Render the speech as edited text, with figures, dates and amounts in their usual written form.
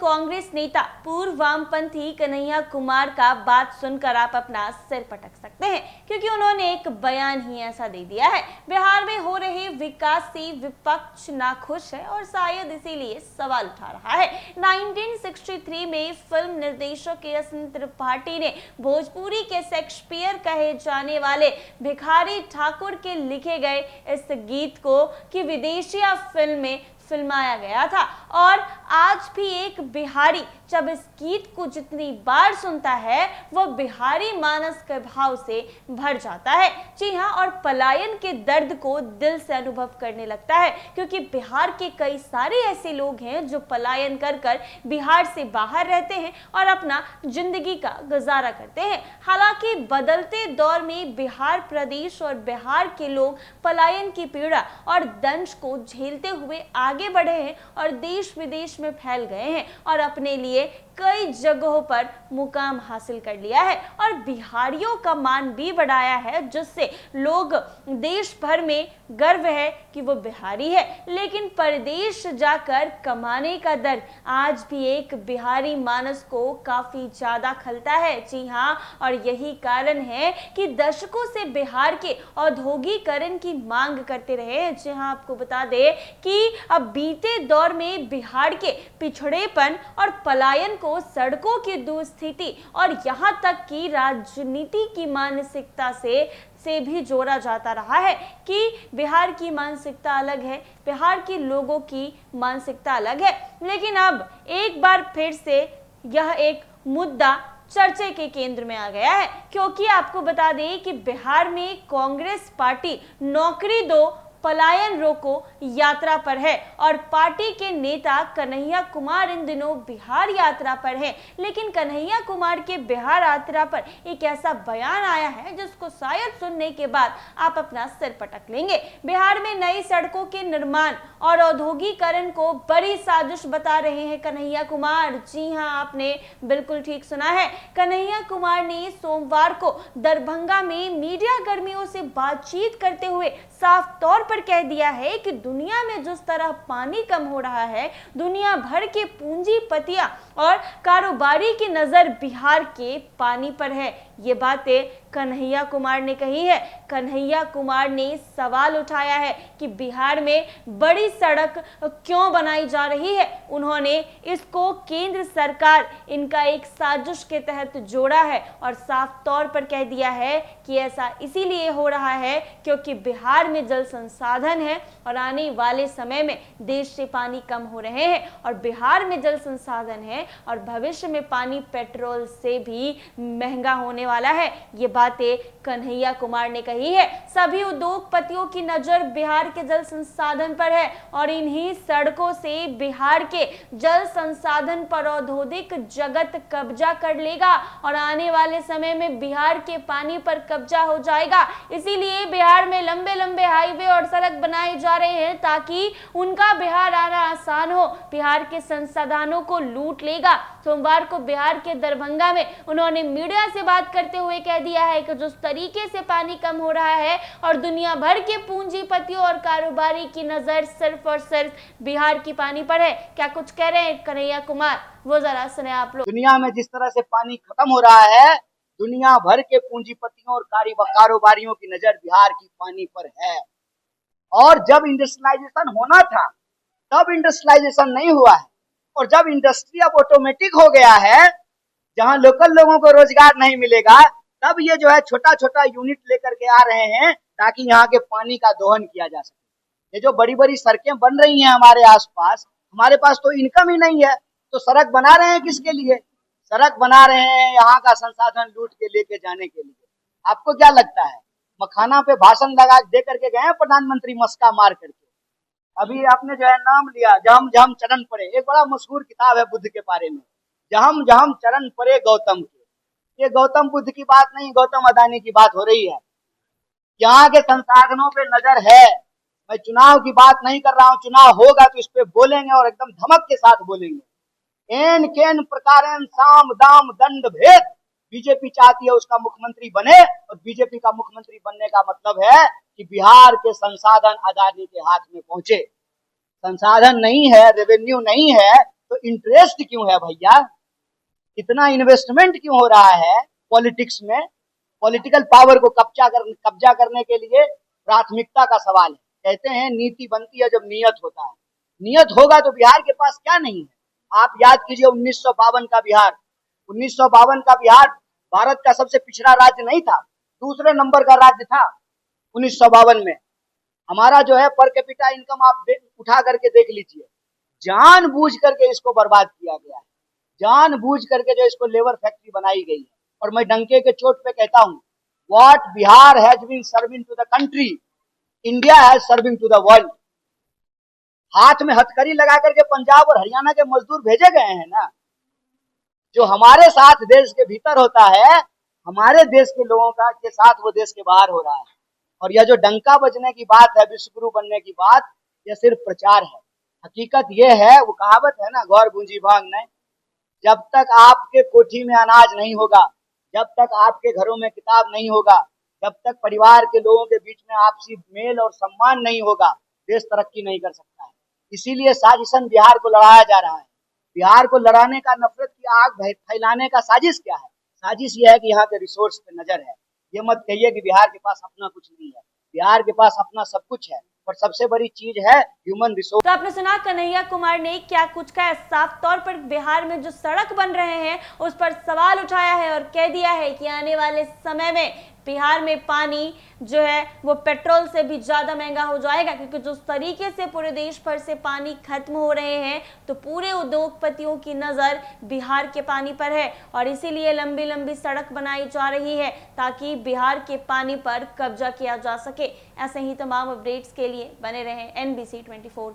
कांग्रेस नेता पूर्व वामपंथी कन्हैया कुमार का बात सुनकर आप अपना सिर पटक सकते हैं, क्योंकि उन्होंने एक बयान ही ऐसा दे दिया है। बिहार में हो रहे विकास से विपक्ष नाखुश है और शायद इसीलिए सवाल उठा रहा है। 1963 में फिल्म निर्देशक एस एन त्रिपाठी ने भोजपुरी के शेक्सपियर कहे जाने वाले भिखारी ठाकुर के लिखे गए इस गीत को कि विदेशिया फिल्म में फिल्माया गया था। और आज भी एक बिहारी जब इस गीत को जितनी बार सुनता है वह बिहारी मानस के भाव से भर जाता है। जी हाँ, और पलायन के दर्द को दिल से अनुभव करने लगता है, क्योंकि बिहार के कई सारे ऐसे लोग हैं जो पलायन कर कर बिहार से बाहर रहते हैं और अपना जिंदगी का गुजारा करते हैं। हालांकि बदलते दौर में बिहार प्रदेश और बिहार के लोग पलायन की पीड़ा और दंश को झेलते हुए आगे बढ़े हैं और देश विदेश में फैल गए हैं और अपने लिए कई जगहों पर मुकाम हासिल कर लिया है और बिहारियों का मान भी बढ़ाया है, जिससे लोग देश भर में गर्व है कि वो बिहारी है। लेकिन परदेश जाकर कमाने का दर आज भी एक बिहारी मानस को काफी ज्यादा खलता है। जी हाँ, और यही कारण है कि दशकों से बिहार के औद्योगिकरण की मांग करते रहे हैं। जी हाँ, आपको बता दें कि अब बीते दौर में बिहार के पिछड़ेपन और पलायन को सड़कों की दुस्थिति और यहाँ तक कि राजनीति की मानसिकता से भी जोड़ा जाता रहा है कि बिहार की मानसिकता अलग है, बिहार के लोगों की मानसिकता अलग है। लेकिन अब एक बार फिर से यह एक मुद्दा चर्चे के केंद्र में आ गया है, क्योंकि आपको बता दें कि बिहार में कांग्रेस पार्टी नौकरी दो पलायन रोको यात्रा पर है और पार्टी के नेता कन्हैया कुमार इन दिनों बिहार यात्रा पर है। लेकिन कन्हैया कुमार के बिहार यात्रा पर एक ऐसा बयान आया है जिसको शायद सुनने के बाद आप अपना सिर पटक लेंगे। बिहार में नई सड़कों के निर्माण और औद्योगिकरण को बड़ी साजिश बता रहे हैं कन्हैया कुमार। जी हाँ, आपने बिल्कुल ठीक सुना है। कन्हैया कुमार ने सोमवार को दरभंगा में मीडिया कर्मियों से बातचीत करते हुए साफ तौर पर कह दिया है कि दुनिया में जिस तरह पानी कम हो रहा है, दुनिया भर के पूंजीपतियां और कारोबारी की नजर बिहार के पानी पर है। ये बातें कन्हैया कुमार ने कही है। कन्हैया कुमार ने सवाल उठाया है कि बिहार में बड़ी सड़क क्यों बनाई जा रही है। उन्होंने इसको केंद्र सरकार इनका एक साजिश के तहत जोड़ा है और साफ तौर पर कह दिया है कि ऐसा इसीलिए हो रहा है क्योंकि बिहार में जल संसाधन है और आने वाले समय में देश से पानी कम हो रहे हैं और बिहार में जल संसाधन है और भविष्य में पानी पेट्रोल से भी महंगा होने वाला है। ये बातें कन्हैया कुमार ने कही है। सभी उद्योगपतियों की नजर बिहार के जल संसाधन पर है और इन्हीं सड़कों से बिहार के जल संसाधन पर औद्योगिक जगत कब्जा कर लेगा और आने वाले समय में बिहार के पानी पर कब्जा हो जाएगा। इसीलिए बिहार में लंबे लंबे हाईवे और सड़क बनाए जा रहे हैं ताकि उनका बिहार आना आसान हो। बिहार के संसाधनों को लूट लेगा। सोमवार को बिहार के दरभंगा में उन्होंने मीडिया से बात करते हुए कह दिया है कि जिस तरीके से पानी कम हो रहा है और दुनिया भर के पूंजीपतियों और कारोबारी की नजर सिर्फ और सिर्फ बिहार की पानी पर है। क्या कुछ कह रहे हैं कन्हैया कुमार, वो जरा सुने आप लोग। दुनिया में जिस तरह से पानी खत्म हो रहा है, दुनिया भर के पूंजीपतियों और कारोबारियों की नजर बिहार की पानी पर है। और जब इंडस्ट्रियलाइजेशन होना था तब इंडस्ट्रियलाइजेशन नहीं हुआ है और जब इंडस्ट्री अब ऑटोमेटिक हो गया है, जहां लोकल लोगों को रोजगार नहीं मिलेगा, तब ये जो है छोटा छोटा यूनिट लेकर के आ रहे हैं ताकि यहाँ के पानी का दोहन किया जा सके। ये जो बड़ी बड़ी सड़कें बन रही हैं हमारे आसपास, हमारे पास तो इनकम ही नहीं है, तो सड़क बना रहे हैं किसके लिए? सड़क बना रहे हैं यहाँ का संसाधन लूट के लेके जाने के लिए। आपको क्या लगता है, मखाना पे भाषण लगा दे करके गए प्रधानमंत्री मस्का मार करके? अभी आपने जो है नाम लिया जहम जहम चरण पड़े, एक बड़ा मशहूर किताब है बुद्ध के बारे में, जहम जहम चरण पड़े गौतम के। ये गौतम बुद्ध की बात नहीं, गौतम अदानी की बात हो रही है। यहाँ के संसाधनों पे नजर है। मैं चुनाव की बात नहीं कर रहा हूँ, चुनाव होगा तो इस पे बोलेंगे और एकदम धमक के साथ बोलेंगे। एन केन प्रकार साम दाम दंड भेद बीजेपी चाहती है उसका मुख्यमंत्री बने, और बीजेपी का मुख्यमंत्री बनने का मतलब है कि बिहार के संसाधन अदानी के हाथ में पहुंचे। संसाधन नहीं है, रेवेन्यू नहीं है, तो इंटरेस्ट क्यों है भैया? इतना इन्वेस्टमेंट क्यों हो रहा है पॉलिटिक्स में? पॉलिटिकल पावर को कब्जा करने के लिए प्राथमिकता का सवाल है। कहते हैं नीति बनती है जब नियत होता है। नियत होगा तो बिहार के पास क्या नहीं है? आप याद कीजिए 1952 का बिहार। 1952 का बिहार भारत का सबसे पिछड़ा राज्य नहीं था, दूसरे नंबर का राज्य था 1952 में। हमारा जो है पर कैपिटा इनकम आप उठा करके देख लीजिए। जानबूझ करके इसको बर्बाद किया गया है, जानबूझ करके जो इसको लेबर फैक्ट्री बनाई गई है। और मैं डंके के चोट पे कहता हूँ, what Bihar has been serving to the country, India has serving to the world. हाथ में हथकड़ी लगा करके पंजाब और हरियाणा के मजदूर भेजे गए हैं ना। जो हमारे साथ देश के भीतर होता है, हमारे देश के लोगों का के साथ वो देश के बाहर हो रहा है। और यह जो डंका बजने की बात है, विश्वगुरु बनने की बात, यह सिर्फ प्रचार है। हकीकत यह है, वो कहावत है ना, गौर पूंजी भांग नहीं। जब तक आपके कोठी में अनाज नहीं होगा, जब तक आपके घरों में किताब नहीं होगा, जब तक परिवार के लोगों के बीच में आपसी मेल और सम्मान नहीं होगा, देश तरक्की नहीं कर सकता है। इसीलिए साजिशन बिहार को लड़ाया जा रहा है। बिहार को लड़ाने का, नफरत की आग फैलाने का साजिश क्या है? साजिश यह है कि यहाँ के रिसोर्स पे नजर है। ये मत कहिए कि बिहार के पास अपना कुछ नहीं है। बिहार के पास अपना सब कुछ है, और सबसे बड़ी चीज है ह्यूमन रिसोर्स। तो आपने सुना कन्हैया कुमार ने क्या कुछ कहा। साफ तौर पर बिहार में जो सड़क बन रहे हैं उस पर सवाल उठाया है और कह दिया है कि आने वाले समय में बिहार में पानी जो है वो पेट्रोल से भी ज्यादा महंगा हो जाएगा, क्योंकि जिस तरीके से पूरे देश भर से पानी खत्म हो रहे हैं तो पूरे उद्योगपतियों की नजर बिहार के पानी पर है और इसीलिए लंबी लंबी सड़क बनाई जा रही है ताकि बिहार के पानी पर कब्जा किया जा सके। ऐसे ही तमाम अपडेट्स के लिए बने रहें NBC 24।